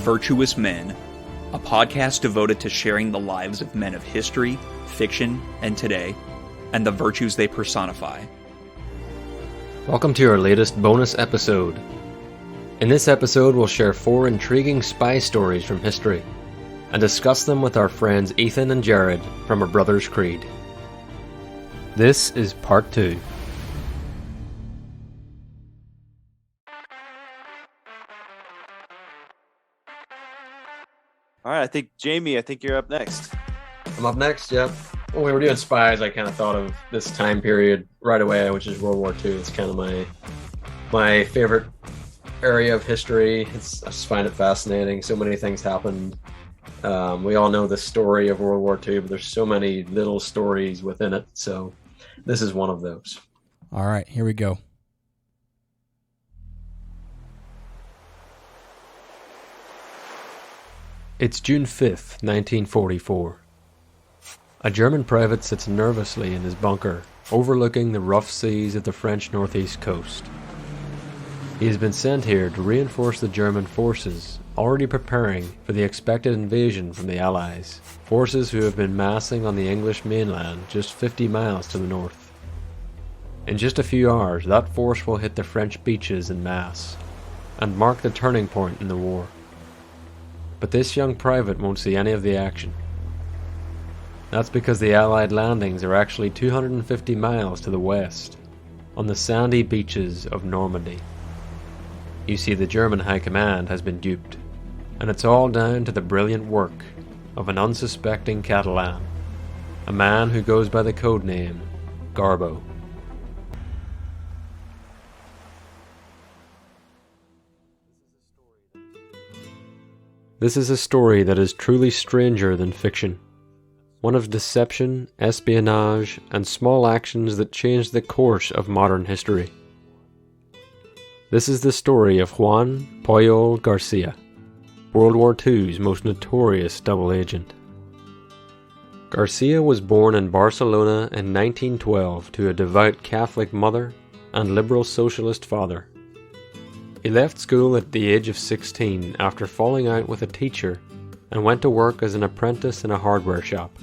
Virtuous Men, a podcast devoted to sharing the lives of men of history, fiction, and today, and the virtues they personify. Welcome to our latest bonus episode. In this episode, we'll share 4 intriguing spy stories from history, and discuss them with our friends Ethan and Jared from A Brother's Creed. This is part 2. All right, Jamie, I think you're up next. I'm up next, yeah. When we were doing Spies, I kind of thought of this time period right away, which is World War II. It's kind of my favorite area of history. I just find it fascinating. So many things happened. We all know the story of World War II, but there's so many little stories within it. So this is one of those. All right, here we go. It's June 5th, 1944. A German private sits nervously in his bunker, overlooking the rough seas of the French northeast coast. He has been sent here to reinforce the German forces, already preparing for the expected invasion from the Allies, forces who have been massing on the English mainland just 50 miles to the north. In just a few hours, that force will hit the French beaches en masse, and mark the turning point in the war. But this young private won't see any of the action. That's because the Allied landings are actually 250 miles to the west, on the sandy beaches of Normandy. You see, the German High Command has been duped, and it's all down to the brilliant work of an unsuspecting Catalan, a man who goes by the code name Garbo. This is a story that is truly stranger than fiction. One of deception, espionage, and small actions that changed the course of modern history. This is the story of Juan Puyol Garcia, World War II's most notorious double agent. Garcia was born in Barcelona in 1912 to a devout Catholic mother and liberal socialist father. He left school at the age of 16 after falling out with a teacher and went to work as an apprentice in a hardware shop.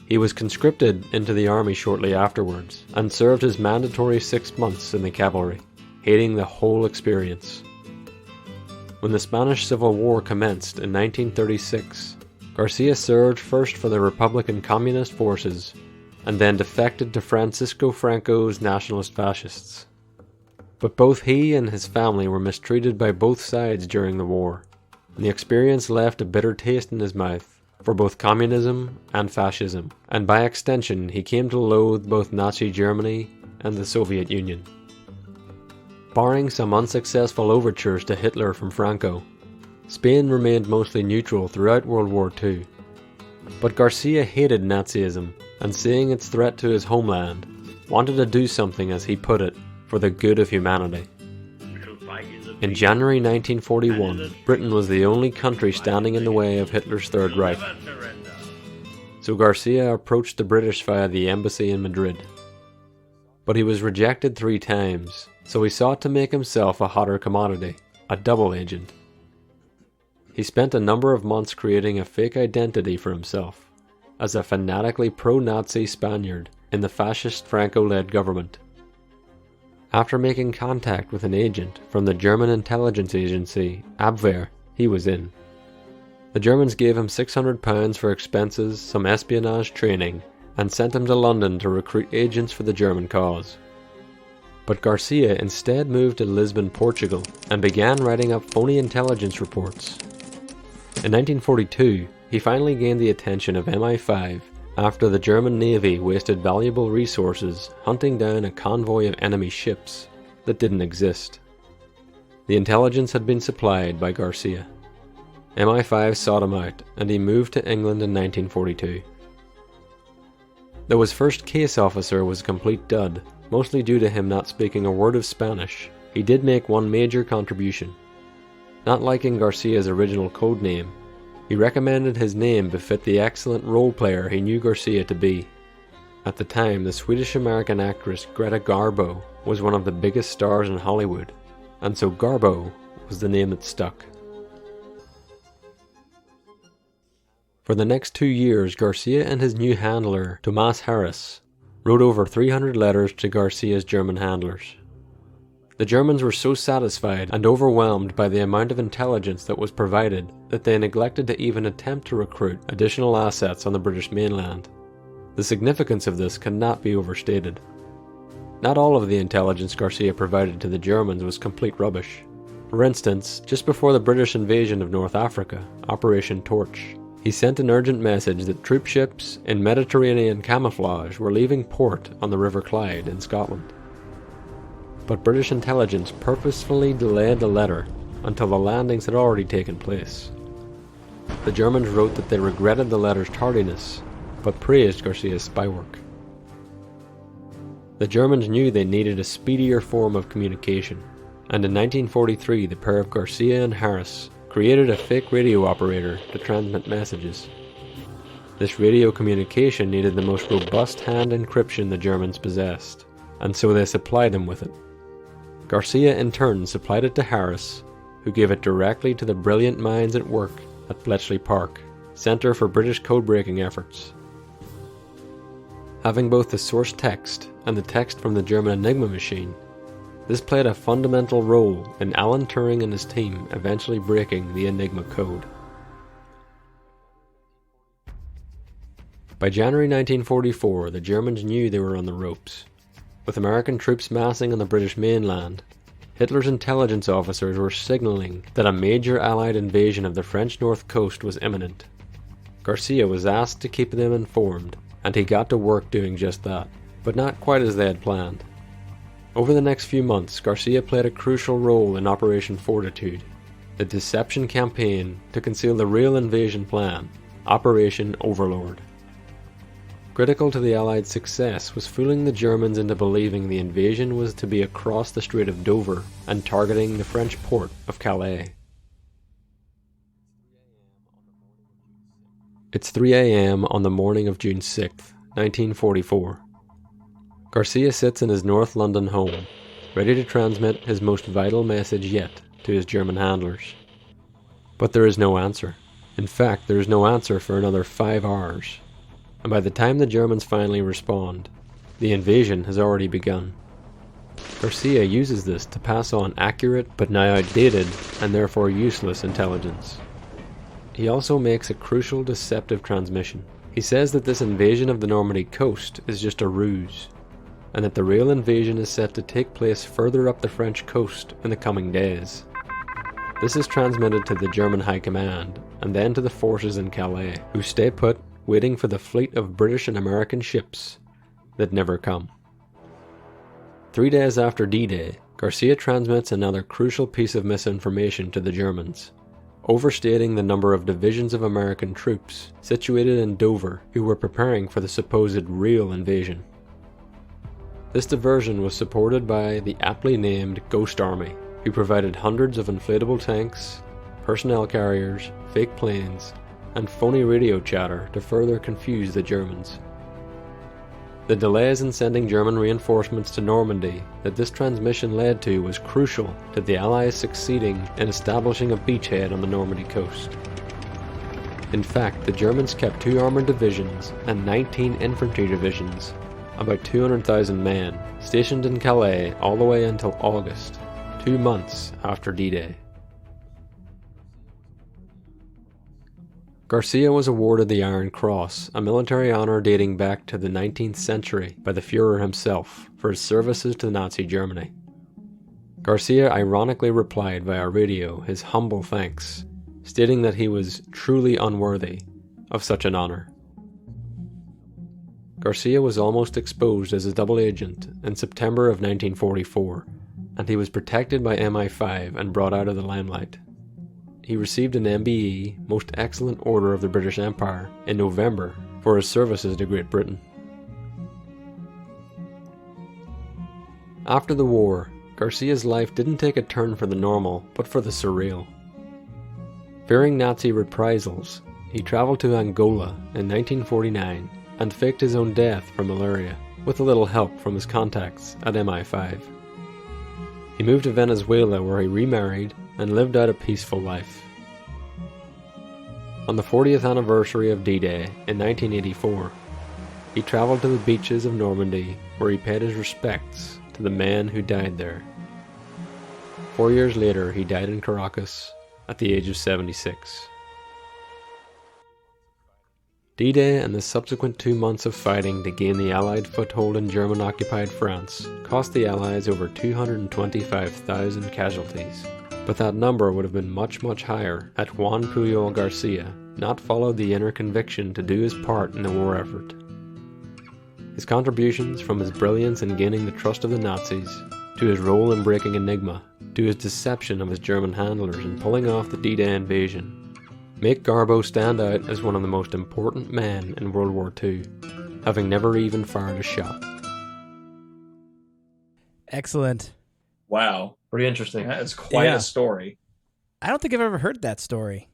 He was conscripted into the army shortly afterwards and served his mandatory 6 months in the cavalry, hating the whole experience. When the Spanish Civil War commenced in 1936, Garcia served first for the Republican Communist forces and then defected to Francisco Franco's nationalist fascists. But both he and his family were mistreated by both sides during the war, and the experience left a bitter taste in his mouth for both communism and fascism, and by extension he came to loathe both Nazi Germany and the Soviet Union. Barring some unsuccessful overtures to Hitler from Franco, Spain remained mostly neutral throughout World War II. But Garcia hated Nazism, and seeing its threat to his homeland, wanted to do something, as he put it, for the good of humanity. In January 1941, Britain was the only country standing in the way of Hitler's Third Reich. So Garcia approached the British via the embassy in Madrid. But he was rejected 3 times, so he sought to make himself a hotter commodity, a double agent. He spent a number of months creating a fake identity for himself, as a fanatically pro-Nazi Spaniard in the fascist Franco-led government. After making contact with an agent from the German intelligence agency Abwehr, he was in. The Germans gave him £600 for expenses, some espionage training, and sent him to London to recruit agents for the German cause. But Garcia instead moved to Lisbon, Portugal, and began writing up phony intelligence reports. In 1942, he finally gained the attention of MI5 after the German Navy wasted valuable resources hunting down a convoy of enemy ships that didn't exist. The intelligence had been supplied by Garcia. MI5 sought him out, and he moved to England in 1942. Though his first case officer was a complete dud, mostly due to him not speaking a word of Spanish, he did make one major contribution. Not liking Garcia's original code name, he recommended his name befit the excellent role player he knew Garcia to be. At the time, the Swedish-American actress Greta Garbo was one of the biggest stars in Hollywood, and so Garbo was the name that stuck. For the next 2 years, Garcia and his new handler, Tomas Harris, wrote over 300 letters to Garcia's German handlers. The Germans were so satisfied and overwhelmed by the amount of intelligence that was provided that they neglected to even attempt to recruit additional assets on the British mainland. The significance of this cannot be overstated. Not all of the intelligence Garcia provided to the Germans was complete rubbish. For instance, just before the British invasion of North Africa, Operation Torch, he sent an urgent message that troop ships in Mediterranean camouflage were leaving port on the River Clyde in Scotland. But British intelligence purposefully delayed the letter until the landings had already taken place. The Germans wrote that they regretted the letter's tardiness, but praised Garcia's spy work. The Germans knew they needed a speedier form of communication, and in 1943 the pair of Garcia and Harris created a fake radio operator to transmit messages. This radio communication needed the most robust hand encryption the Germans possessed, and so they supplied him with it. Garcia in turn supplied it to Harris, who gave it directly to the brilliant minds at work at Bletchley Park, Centre for British Code-Breaking Efforts. Having both the source text and the text from the German Enigma machine, this played a fundamental role in Alan Turing and his team eventually breaking the Enigma code. By January 1944, the Germans knew they were on the ropes. With American troops massing on the British mainland, Hitler's intelligence officers were signaling that a major Allied invasion of the French north coast was imminent. Garcia was asked to keep them informed, and he got to work doing just that, but not quite as they had planned. Over the next few months, Garcia played a crucial role in Operation Fortitude, the deception campaign to conceal the real invasion plan, Operation Overlord. Critical to the Allied success was fooling the Germans into believing the invasion was to be across the Strait of Dover and targeting the French port of Calais. It's 3 a.m. on the morning of June 6, 1944. Garcia sits in his North London home, ready to transmit his most vital message yet to his German handlers. But there is no answer. In fact, there is no answer for another 5 hours. And by the time the Germans finally respond, the invasion has already begun. Garcia uses this to pass on accurate but now outdated and therefore useless intelligence. He also makes a crucial deceptive transmission. He says that this invasion of the Normandy coast is just a ruse, and that the real invasion is set to take place further up the French coast in the coming days. This is transmitted to the German High Command, and then to the forces in Calais, who stay put, waiting for the fleet of British and American ships that never come. 3 days after D-Day, Garcia transmits another crucial piece of misinformation to the Germans, overstating the number of divisions of American troops situated in Dover who were preparing for the supposed real invasion. This diversion was supported by the aptly named Ghost Army, who provided hundreds of inflatable tanks, personnel carriers, fake planes, and phony radio chatter to further confuse the Germans. The delays in sending German reinforcements to Normandy that this transmission led to was crucial to the Allies succeeding in establishing a beachhead on the Normandy coast. In fact, the Germans kept 2 armoured divisions and 19 infantry divisions, about 200,000 men, stationed in Calais all the way until August, 2 months after D-Day. Garcia was awarded the Iron Cross, a military honour dating back to the 19th century by the Führer himself for his services to Nazi Germany. Garcia ironically replied via radio his humble thanks, stating that he was truly unworthy of such an honour. Garcia was almost exposed as a double agent in September of 1944, and he was protected by MI5 and brought out of the limelight. He received an MBE, Most Excellent Order of the British Empire, in November for his services to Great Britain. After the war, Garcia's life didn't take a turn for the normal, but for the surreal. Fearing Nazi reprisals, he travelled to Angola in 1949 and faked his own death from malaria, with a little help from his contacts at MI5. He moved to Venezuela where he remarried and lived out a peaceful life. On the 40th anniversary of D-Day in 1984, he travelled to the beaches of Normandy where he paid his respects to the men who died there. 4 years later, he died in Caracas at the age of 76. D-Day and the subsequent 2 months of fighting to gain the Allied foothold in German-occupied France cost the Allies over 225,000 casualties. But that number would have been much, much higher had Juan Puyol Garcia not followed the inner conviction to do his part in the war effort. His contributions, from his brilliance in gaining the trust of the Nazis, to his role in breaking Enigma, to his deception of his German handlers in pulling off the D-Day invasion, make Garbo stand out as one of the most important men in World War II, having never even fired a shot. Excellent. Wow. Pretty interesting. That is quite a story. I don't think I've ever heard that story.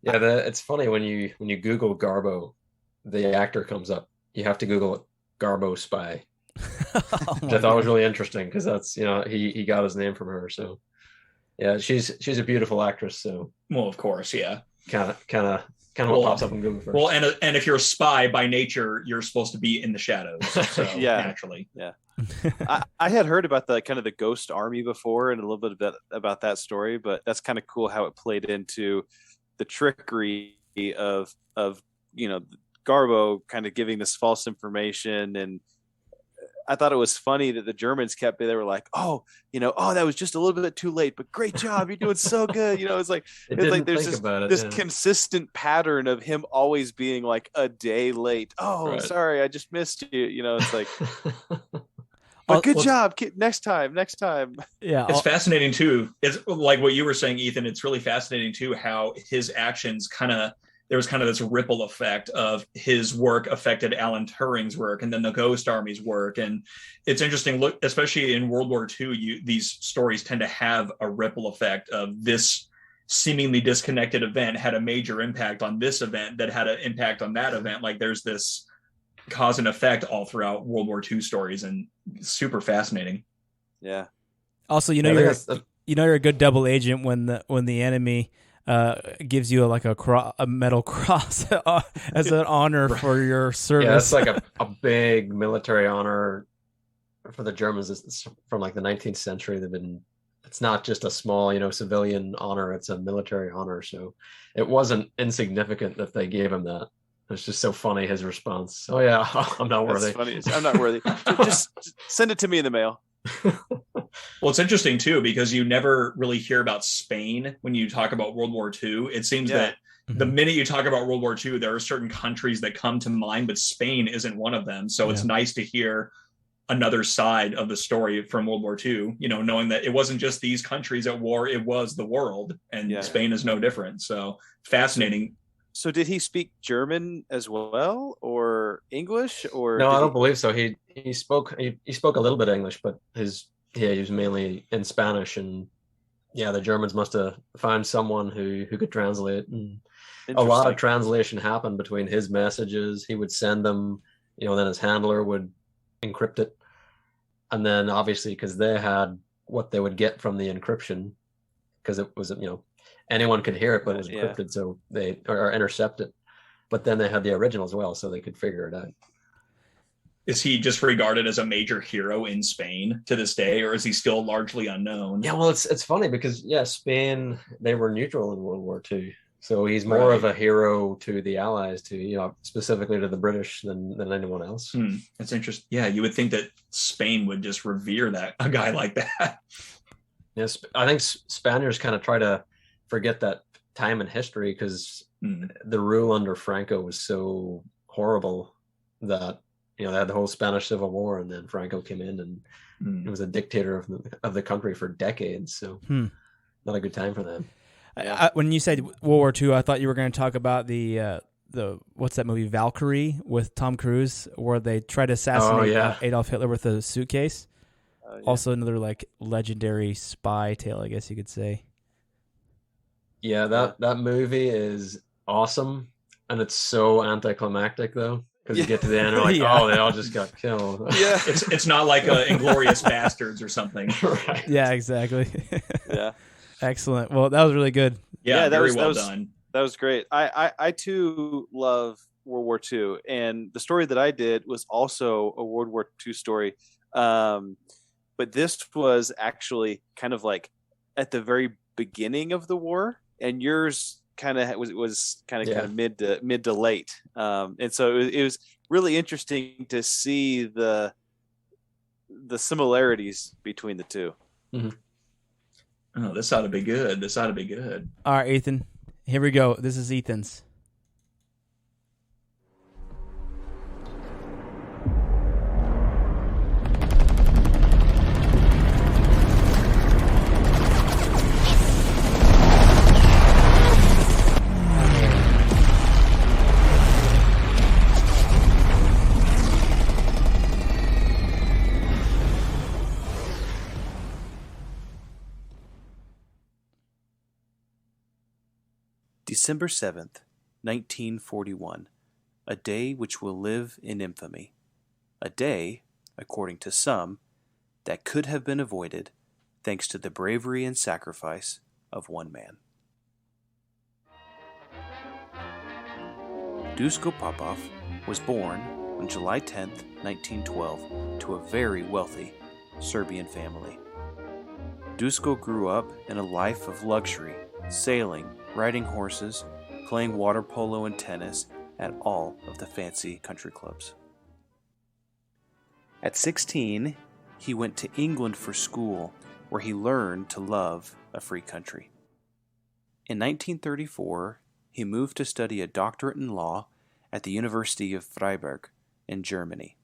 Yeah, it's funny when you Google Garbo, the actor comes up. You have to Google it, Garbo Spy. Which I thought was really interesting because that's, he got his name from her. So yeah, she's a beautiful actress. So Well, of course, yeah. Kind of what pops up in Google first. Well, and if you're a spy by nature, you're supposed to be in the shadows. So naturally. Yeah. I had heard about the kind of the ghost army before and a little bit about that story, but that's kind of cool how it played into the trickery of Garbo kind of giving this false information. And I thought it was funny that the Germans they were like, that was just a little bit too late, but great job. You're doing so good. It's like there's this consistent pattern of him always being like a day late. Oh, right. Sorry, I just missed you. It's like, but good job. Next time. Yeah. It's fascinating too. It's like what you were saying, Ethan. It's really fascinating too, how his actions there was kind of this ripple effect of his work affected Alan Turing's work and then the Ghost Army's work. And it's interesting, look, especially in World War II, these stories tend to have a ripple effect of this seemingly disconnected event had a major impact on this event that had an impact on that event. Like there's this cause and effect all throughout World War II stories, and super fascinating. Yeah. Also, you're a good double agent when the enemy gives you a metal cross as an honor for your service. Yeah, it's like a big military honor for the Germans. It's from like the 19th century. It's not just a small, civilian honor. It's a military honor. So it wasn't insignificant that they gave him that. It's just so funny, his response. Oh yeah, I'm not worthy. Funny. I'm not worthy. Just send it to me in the mail. Well, it's interesting too, because you never really hear about Spain when you talk about World War II. It seems that the minute you talk about World War II, there are certain countries that come to mind, but Spain isn't one of them. So it's nice to hear another side of the story from World War II, knowing that it wasn't just these countries at war, it was the world, and Spain is no different. So fascinating. So did he speak German as well, or English, or no? I don't believe so. He spoke a little bit of English, but he was mainly in Spanish, and the Germans must have found someone who could translate. And a lot of translation happened between his messages. He would send them, then his handler would encrypt it, and then obviously because they had what they would get from the encryption, because it was anyone could hear it, but it was encrypted, so they or intercept it. But then they had the original as well, so they could figure it out. Is he just regarded as a major hero in Spain to this day, or is he still largely unknown? Yeah, well, it's funny because Spain, they were neutral in World War II, so he's more of a hero to the Allies, specifically to the British than anyone else. That's interesting. Yeah, you would think that Spain would just revere a guy like that. Yes, I think Spaniards kind of try to forget that time in history because the rule under Franco was so horrible that they had the whole Spanish Civil War, and then Franco came in and he was a dictator of the country for decades. So not a good time for them. When you said World War II, I thought you were going to talk about the what's that movie, Valkyrie, with Tom Cruise, where they try to assassinate Adolf Hitler with a suitcase. Also another legendary spy tale, I guess you could say. Yeah, that movie is awesome, and it's so anticlimactic though, because you get to the end and you're like, they all just got killed. Yeah, it's not like Inglourious Bastards or something. Right. Yeah, exactly. Yeah. Excellent. Well, that was really good. Yeah, that was well done. That was great. I too love World War II, and the story that I did was also a World War II story. But this was actually kind of like at the very beginning of the war, and yours kind of was kind of mid to late. And so it was really interesting to see the similarities between the two. Mm-hmm. Oh, this ought to be good. All right, Ethan. Here we go. This is Ethan's. December 7th, 1941, a day which will live in infamy. A day, according to some, that could have been avoided thanks to the bravery and sacrifice of one man. Duško Popov was born on July 10th, 1912, to a very wealthy Serbian family. Duško grew up in a life of luxury, sailing, riding horses, playing water polo and tennis at all of the fancy country clubs. At 16, he went to England for school, where he learned to love a free country. In 1934, he moved to study a doctorate in law at the University of Freiburg in Germany.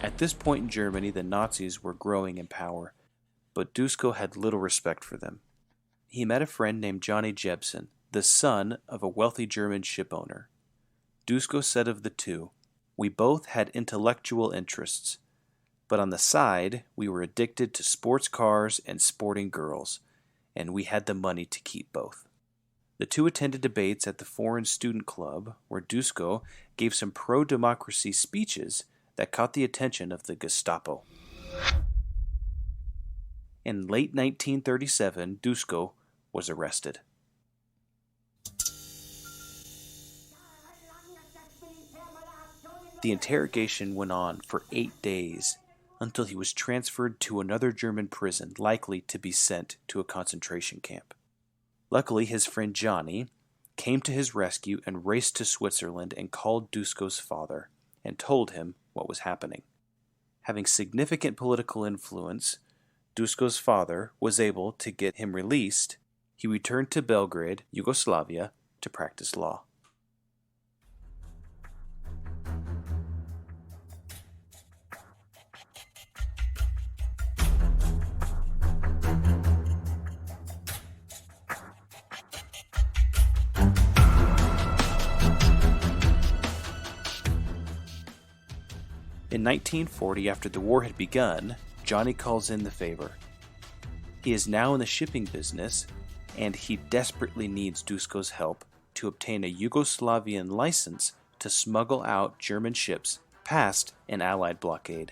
At this point in Germany, the Nazis were growing in power, but Duško had little respect for them. He met a friend named Johnny Jebsen, the son of a wealthy German shipowner. Duško said of the two, "We both had intellectual interests, but on the side we were addicted to sports cars and sporting girls, and we had the money to keep both." The two attended debates at the Foreign Student Club, where Duško gave some pro-democracy speeches that caught the attention of the Gestapo. In late 1937, Duško was arrested. The interrogation went on for 8 days until he was transferred to another German prison, likely to be sent to a concentration camp. Luckily, his friend Johnny came to his rescue and raced to Switzerland and called Duško's father and told him what was happening. Having significant political influence, Duško's father was able to get him released. He returned to Belgrade, Yugoslavia, to practice law. In 1940, after the war had begun, Johnny calls in the favor. He is now in the shipping business, and he desperately needs Duško's help to obtain a Yugoslavian license to smuggle out German ships past an Allied blockade.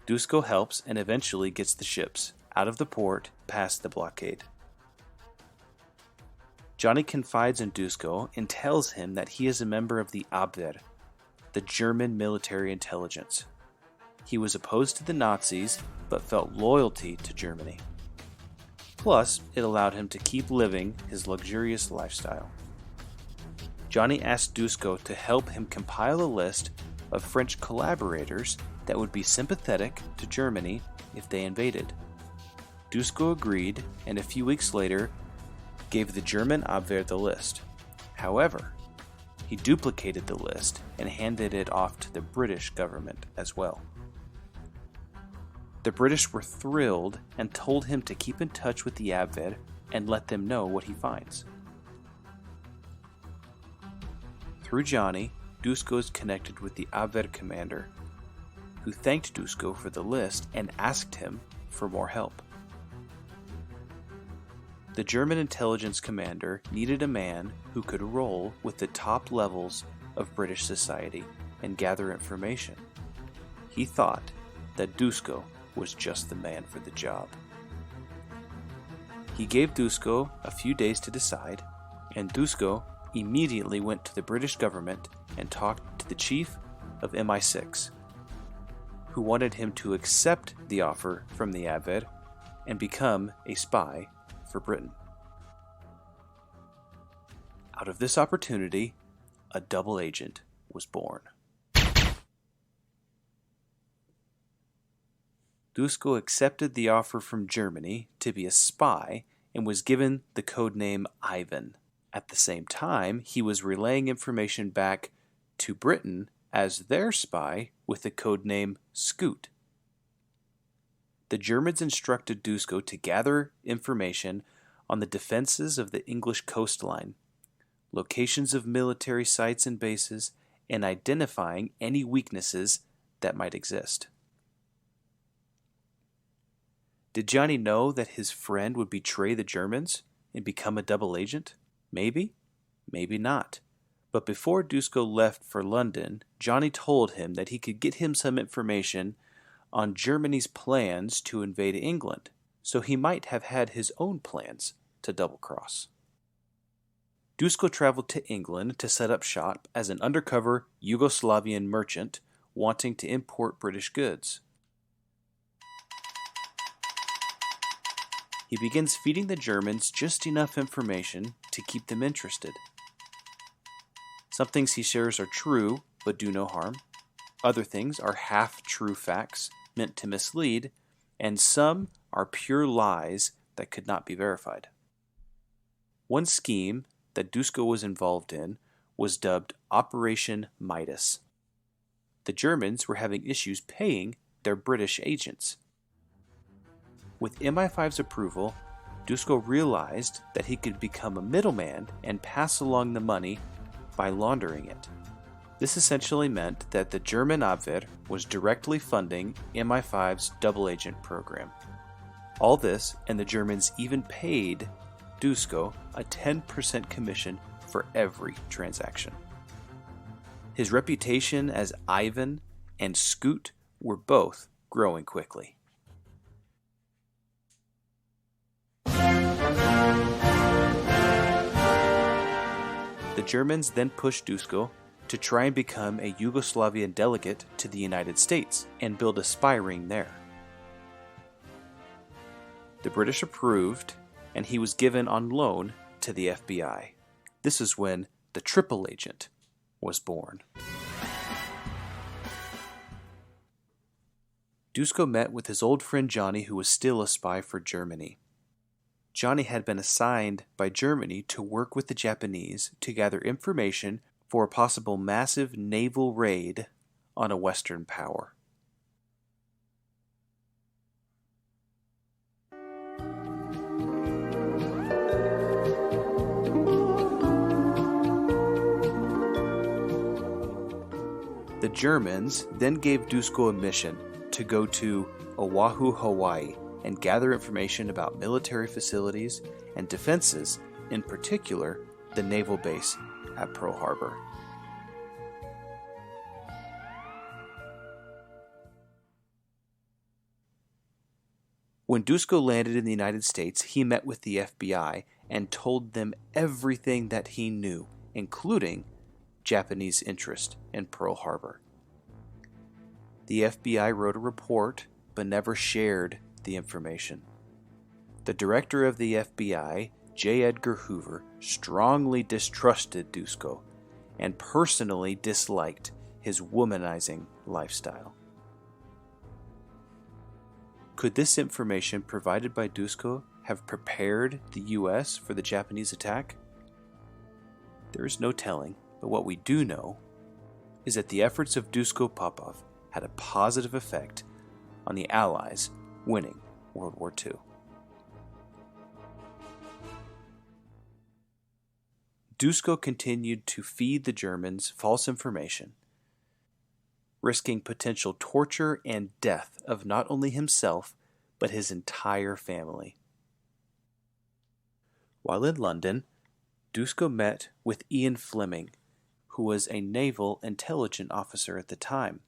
Duško helps and eventually gets the ships out of the port past the blockade. Johnny confides in Duško and tells him that he is a member of the Abwehr, the German military intelligence. He was opposed to the Nazis, but felt loyalty to Germany. Plus, it allowed him to keep living his luxurious lifestyle. Johnny asked Duško to help him compile a list of French collaborators that would be sympathetic to Germany if they invaded. Duško agreed, and a few weeks later gave the German Abwehr the list. However, he duplicated the list and handed it off to the British government as well. The British were thrilled and told him to keep in touch with the Abwehr and let them know what he finds. Through Johnny, Duško is connected with the Abwehr commander. who thanked Dusko for the list and asked him for more help. The German intelligence commander needed a man who could roll with the top levels of British society and gather information. He thought that Dusko was just the man for the job. He gave Dusko a few days to decide, and Dusko immediately went to the British government and talked to the chief of MI6, who wanted him to accept the offer from the Abwehr and become a spy for Britain. Out of this opportunity, a double agent was born. Dusko accepted the offer from Germany to be a spy and was given the codename Ivan. At the same time, he was relaying information back to Britain as their spy with the codename Scoot. The Germans instructed Dusko to gather information on the defenses of the English coastline, locations of military sites and bases, and identifying any weaknesses that might exist. Did Johnny know that his friend would betray the Germans and become a double agent? Maybe, maybe not. But before Dusko left for London, Johnny told him that he could get him some information on Germany's plans to invade England, so he might have had his own plans to double-cross. Dusko traveled to England to set up shop as an undercover Yugoslavian merchant wanting to import British goods. He begins feeding the Germans just enough information to keep them interested. Some things he shares are true, but do no harm. Other things are half-true facts meant to mislead, and some are pure lies that could not be verified. One scheme that Dusko was involved in was dubbed Operation Midas. The Germans were having issues paying their British agents. With MI5's approval, Dusko realized that he could become a middleman and pass along the money by laundering it. This essentially meant that the German Abwehr was directly funding MI5's double agent program. All this, and the Germans even paid Dusko a 10% commission for every transaction. His reputation as Ivan and Scoot were both growing quickly. The Germans then pushed Dusko to try and become a Yugoslavian delegate to the United States and build a spy ring there. The British approved, and he was given on loan to the FBI. This is when the triple agent was born. Dusko met with his old friend Johnny, who was still a spy for Germany. Johnny had been assigned by Germany to work with the Japanese to gather information for a possible massive naval raid on a Western power. The Germans then gave Dusko a mission to go to Oahu, Hawaii, and gather information about military facilities and defenses, in particular, the naval base at Pearl Harbor. When Dusko landed in the United States, he met with the FBI and told them everything that he knew, including Japanese interest in Pearl Harbor. The FBI wrote a report, but never shared the information. The director of the FBI, J. Edgar Hoover, strongly distrusted Dusko and personally disliked his womanizing lifestyle. Could this information provided by Dusko have prepared the U.S. for the Japanese attack? There is no telling, but what we do know is that the efforts of Dusko Popov had a positive effect on the Allies winning World War II. Dusko continued to feed the Germans false information. risking potential torture and death of not only himself, but his entire family. While in London, Dusko met with Ian Fleming, who was a naval intelligence officer at the time.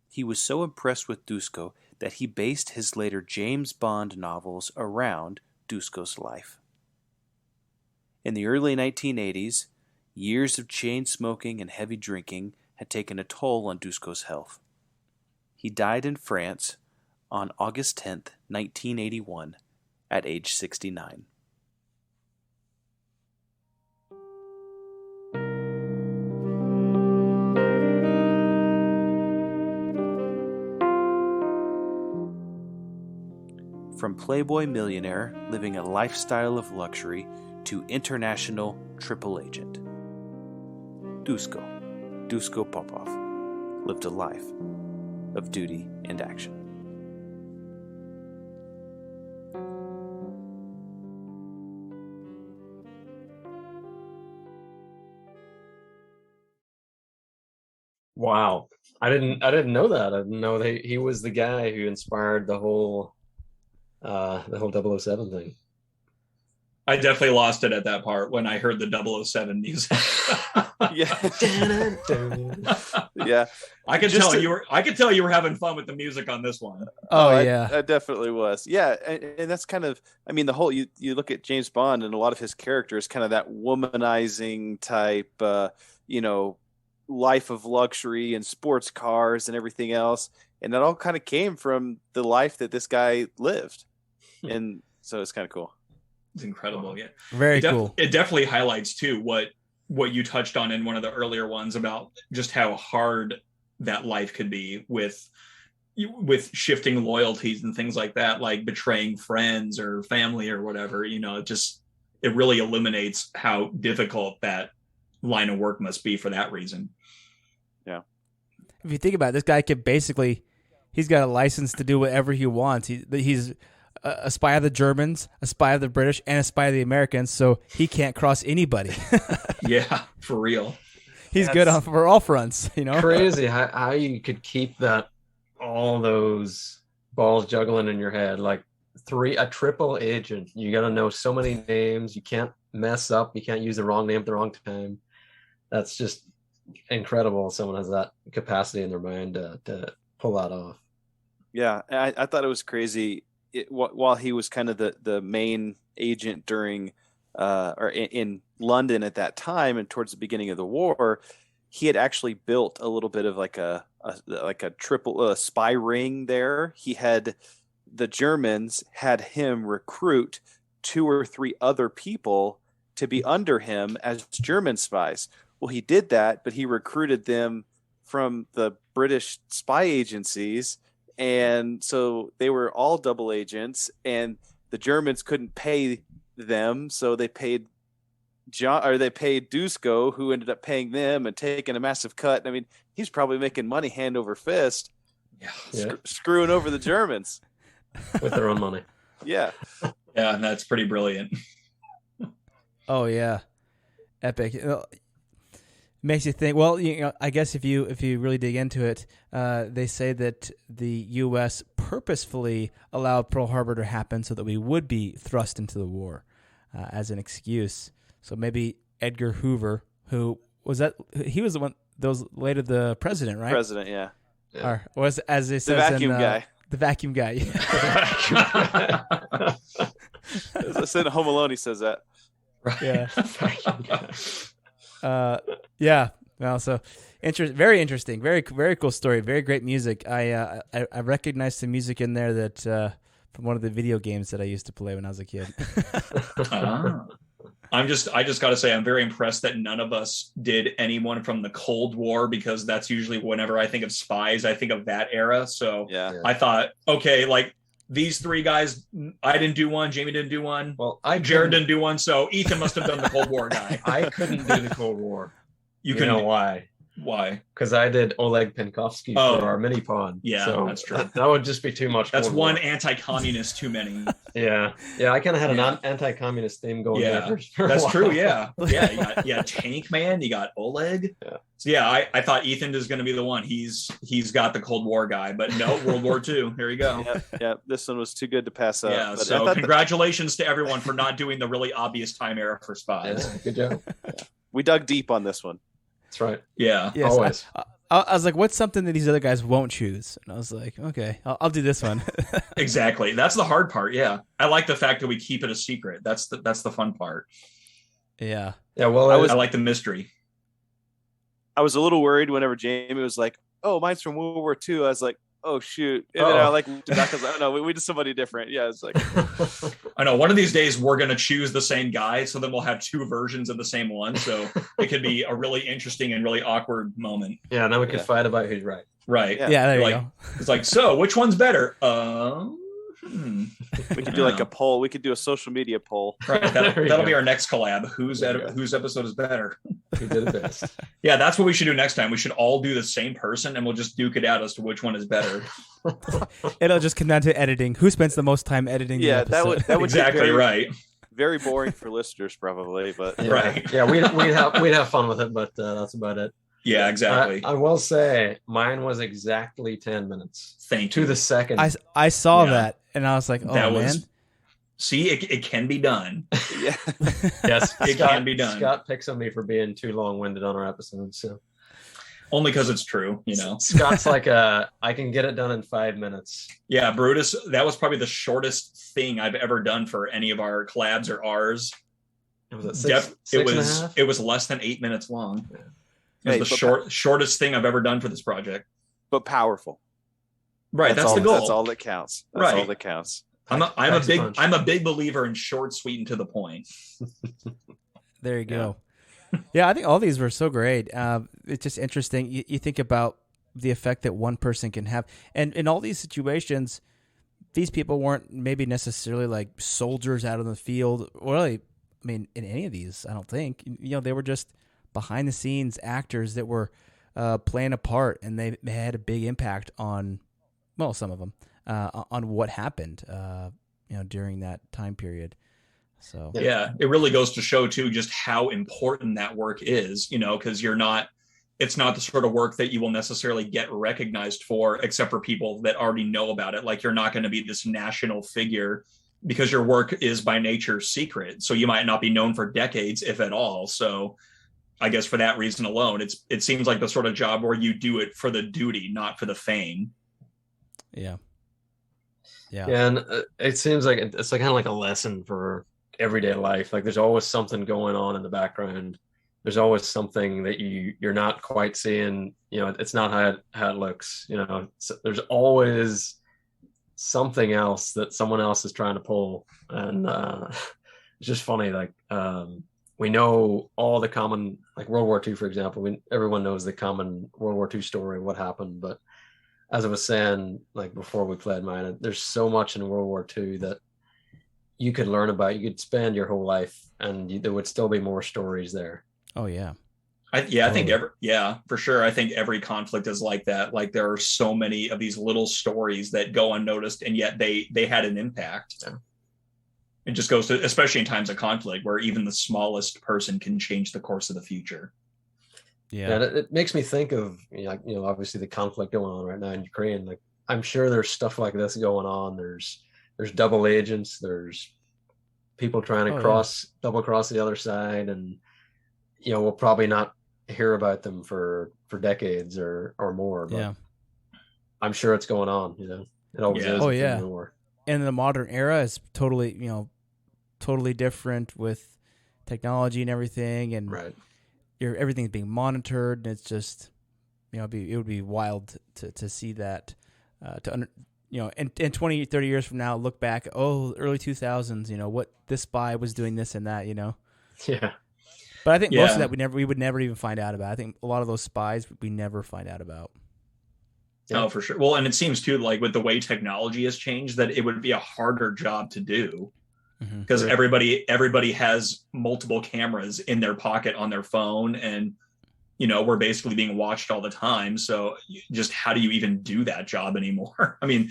He was so impressed with Dusko that he based his later James Bond novels around Dusko's life. In the early 1980s, years of chain smoking and heavy drinking had taken a toll on Dusko's health. He died in France on August 10th, 1981, at age 69. From playboy millionaire living a lifestyle of luxury to international triple agent, Dusko Popov, lived a life of duty and action. Wow. I didn't know that. I didn't know that he was the guy who inspired the whole 007 thing. I definitely lost it at that part when I heard the 007 music. Yeah. I could tell you were having fun with the music on this one. I definitely was. Yeah, and that's kind of, I mean, the whole, you look at James Bond and a lot of his characters, kind of that womanizing type, life of luxury and sports cars and everything else, and that all kind of came from the life that this guy lived. And so it's kind of cool. It's incredible. Yeah. Very cool. It definitely highlights too what you touched on in one of the earlier ones about just how hard that life could be with shifting loyalties and things like that, like betraying friends or family or whatever. It really illuminates how difficult that line of work must be for that reason. Yeah. If you think about it, this guy could he's got a license to do whatever he wants. He's a spy of the Germans, a spy of the British, and a spy of the Americans, so he can't cross anybody. Yeah, for real. He's good for all fronts, Crazy how you could keep all those balls juggling in your head. Like a triple agent. You got to know so many names. You can't mess up. You can't use the wrong name at the wrong time. That's just incredible. Someone has that capacity in their mind to pull that off. Yeah, I thought it was crazy. While he was kind of the main agent during or in London at that time and towards the beginning of the war, he had actually built a little bit of like a triple spy ring there. The Germans had him recruit 2 or 3 other people to be under him as German spies. Well, he did that, but he recruited them from the British spy agencies. And so they were all double agents, and the Germans couldn't pay them, so they paid Dusko, who ended up paying them and taking a massive cut. I mean, he's probably making money hand over fist, screwing over the Germans with their own money. Yeah, yeah, and that's pretty brilliant. Oh yeah, epic. Makes you think. Well, I guess if you really dig into it, they say that the U.S. purposefully allowed Pearl Harbor to happen so that we would be thrust into the war as an excuse. So maybe Edgar Hoover, who was that? He was the one that was later the president, right? President, yeah. Or was, as they said, the vacuum guy. The vacuum guy. As I said, Home Alone, he says that. Right. Yeah. Well, so very interesting, very very cool story, very great music. I recognized the music in there that from one of the video games that I used to play when I was a kid. I just got to say, I'm very impressed that none of us did anyone from the Cold War, because that's usually whenever I think of Spies, I think of that era. So yeah. I thought, okay, like these 3 guys, I didn't do one, Jamie didn't do one, Jared didn't do one, so Ethan must have done the Cold War guy. I couldn't do the Cold War. You know why? Why? Because I did Oleg Penkovsky for our mini pod. Yeah, so that's true. That would just be too much. That's one anti-communist too many. Yeah. I kind of had an anti-communist theme going there. That's true. Yeah. You got Tank Man. You got Oleg. Yeah. So I thought Ethan is going to be the one. He's got the Cold War guy, but no, World War II. Here you go. Yeah. This one was too good to pass up. Yeah. So congratulations to everyone for not doing the really obvious time era for Spies. Yeah, good job. We dug deep on this one. That's right. Yeah. Yes, always. I was like, what's something that these other guys won't choose? And I was like, okay, I'll do this one. Exactly. That's the hard part. Yeah. I like the fact that we keep it a secret. That's the fun part. Yeah. Yeah. Well, I like the mystery. I was a little worried whenever Jamie was like, oh, mine's from World War II. I was like, oh shoot. And then I looked back, I was like, oh no, we did somebody different. Yeah, it's like I know one of these days we're gonna choose the same guy, so then we'll have two versions of the same one. So it could be a really interesting and really awkward moment. Yeah, and then we could fight about who's right. Right. Yeah, there you go. It's like, so which one's better? We could do like a poll. We could do a social media poll. Right. That'll be our next collab. Whose episode is better? Who did it best? Yeah, that's what we should do next time. We should all do the same person, and we'll just duke it out as to which one is better. It'll just come down to editing. Who spends the most time editing? Yeah, the episode? that would exactly be right. Very boring for listeners, probably, but right. Yeah, we'd have fun with it, but that's about it. Yeah, exactly. I will say mine was exactly 10 minutes. Thank you. To the second. I saw that, and I was like, oh, man. See, it can be done. Yeah. Yes, it can be done. Scott picks on me for being too long-winded on our episodes. So. Only because it's true, you know. Scott's like, I can get it done in 5 minutes. Yeah, Brutus, that was probably the shortest thing I've ever done for any of our collabs or ours. It was less than 8 minutes long. Yeah. It was the shortest thing I've ever done for this project. But powerful. Right, that's the goal. That's all that counts. That's all that counts. I'm a big believer in short, sweet, and to the point. There you go. Yeah, I think all these were so great. It's just interesting. You think about the effect that one person can have, and in all these situations, these people weren't maybe necessarily like soldiers out in the field. Really, I mean, in any of these, I don't think. You know, they were just behind the scenes actors that were playing a part, and they had a big impact on, well, some of them, on what happened, during that time period. So yeah, it really goes to show too just how important that work is, because it's not the sort of work that you will necessarily get recognized for, except for people that already know about it. Like, you're not going to be this national figure because your work is by nature secret. So you might not be known for decades, if at all. So I guess for that reason alone, it seems like the sort of job where you do it for the duty, not for the fame. Yeah. And it seems like it's like kind of like a lesson for everyday life. Like, there's always something going on in the background. There's always something that you're not quite seeing. It's not how it looks. There's always something else that someone else is trying to pull, and it's just funny. Like, we know all the common, like World War II, for example. Everyone knows the common World War II story, what happened. But as I was saying, like before we played mine, there's so much in World War II that you could learn about. You could spend your whole life, and there would still be more stories there. Oh yeah. I think for sure. I think every conflict is like that. Like, there are so many of these little stories that go unnoticed, and yet they had an impact. Yeah. It just goes to, especially in times of conflict, where even the smallest person can change the course of the future. Yeah. And it makes me think of, obviously the conflict going on right now in Ukraine. Like, I'm sure there's stuff like this going on. There's double agents. There's people trying to double cross the other side, and we'll probably not hear about them for decades or more. But I'm sure it's going on. It always is. Oh yeah. And the modern era is totally different with technology and everything, and right. Everything's being monitored, and it's just, it would be wild to see that, and 20, 30 years from now, look back, early 2000s, what this spy was doing this and that, Yeah. But I think most of that we would never even find out about. I think a lot of those spies we never find out about. Oh, for sure. Well, and it seems too, like, with the way technology has changed, that it would be a harder job to do, because everybody has multiple cameras in their pocket on their phone, and we're basically being watched all the time. So just how do you even do that job anymore? I mean,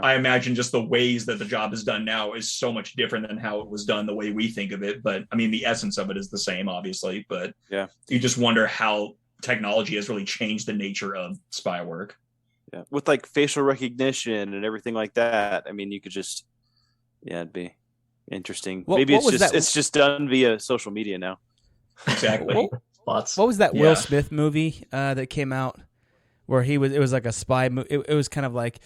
I imagine just the ways that the job is done now is so much different than how it was done the way we think of it. But I mean, the essence of it is the same, obviously. But you just wonder how technology has really changed the nature of spy work. Yeah, with like facial recognition and everything like that. I mean, you could just, it'd be interesting. Maybe it's just done via social media now. Exactly. What was that Will Smith movie that came out where it was like a spy movie? It was kind of like,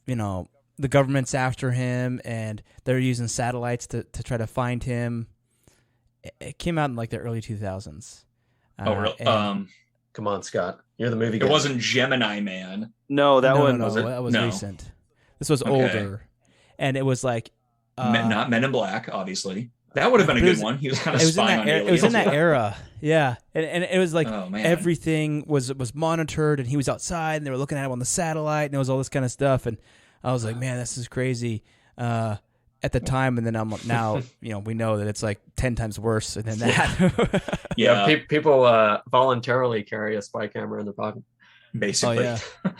the government's after him and they're using satellites to try to find him. It came out in like the early 2000s. Oh, really? Come on, Scott. You're the movie guy. It wasn't Gemini Man. No, that one wasn't. That was recent. This was older. And it was like... not Men in Black, obviously. That would have been a good one. He was kind of spying on aliens. It was in that era. Yeah. And it was like everything was monitored and he was outside and they were looking at him on the satellite and it was all this kind of stuff. And I was like, man, this is crazy at the time. And then now, we know that it's like 10 times worse than that. Yeah. People voluntarily carry a spy camera in their pocket. Basically. Oh, yeah.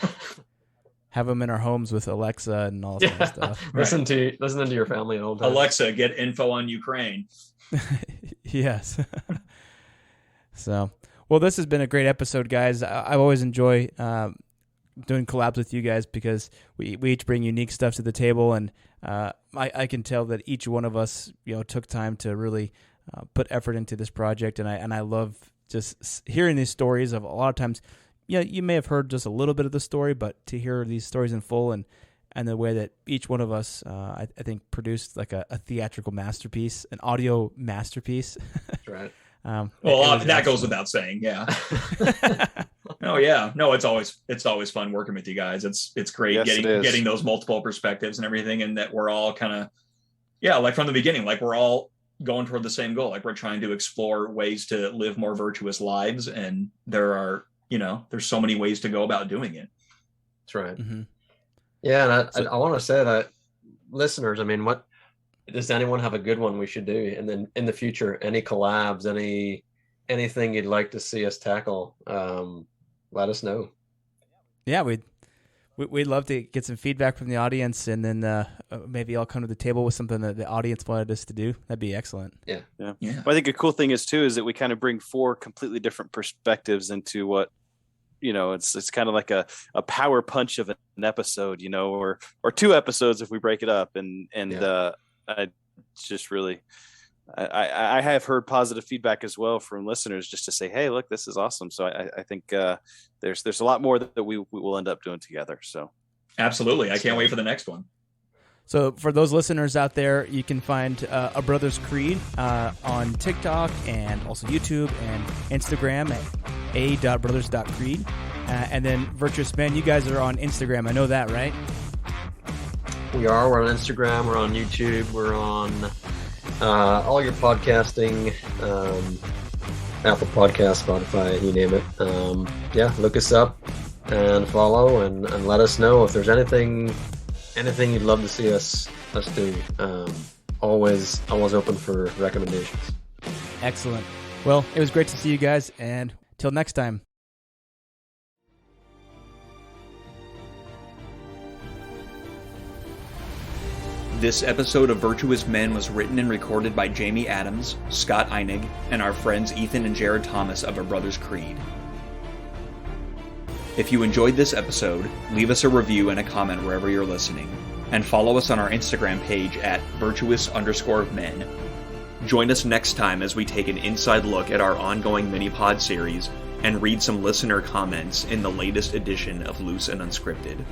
Have them in our homes with Alexa and all that kind of stuff. Listen to your family at all times. Alexa, get info on Ukraine. Yes. So, well, this has been a great episode, guys. I always enjoy doing collabs with you guys because we each bring unique stuff to the table, and I can tell that each one of us, took time to really put effort into this project, and I love just hearing these stories of a lot of times. You may have heard just a little bit of the story, but to hear these stories in full and the way that each one of us, I think, produced like a theatrical masterpiece, an audio masterpiece. That's right. That goes without saying. Yeah. Oh yeah. No, it's always fun working with you guys. It's great getting those multiple perspectives and everything, and that we're all kind of, like from the beginning, like we're all going toward the same goal. Like we're trying to explore ways to live more virtuous lives, and there's so many ways to go about doing it. That's right. Mm-hmm. Yeah, and I want to say that, listeners, I mean, what does anyone have a good one we should do? And then in the future, any collabs, anything you'd like to see us tackle, let us know. Yeah, we'd love to get some feedback from the audience, and then maybe I'll come to the table with something that the audience wanted us to do. That'd be excellent. Yeah. Well, I think a cool thing is that we kind of bring 4 completely different perspectives into what, it's kind of like a power punch of an episode, or 2 episodes if we break it up, and I just really, I have heard positive feedback as well from listeners just to say, hey, look, this is awesome. So I think there's a lot more that we will end up doing together. So absolutely, I can't wait for the next one. So for those listeners out there, you can find A Brother's Creed on TikTok and also YouTube and Instagram at a.brothers.creed. And then Virtuous Men, you guys are on Instagram. I know that, right? We are. We're on Instagram. We're on YouTube. We're on all your podcasting, Apple Podcasts, Spotify, you name it. Look us up and follow and let us know if there's anything you'd love to see us do. Always open for recommendations. Excellent. Well, it was great to see you guys, and till next time. This episode of Virtuous Men was written and recorded by Jamie Adams, Scott Einig, and our friends Ethan and Jared Thomas of A Brother's Creed. If you enjoyed this episode, leave us a review and a comment wherever you're listening, and follow us on our Instagram page at virtuous_men. Join us next time as we take an inside look at our ongoing mini-pod series and read some listener comments in the latest edition of Loose and Unscripted.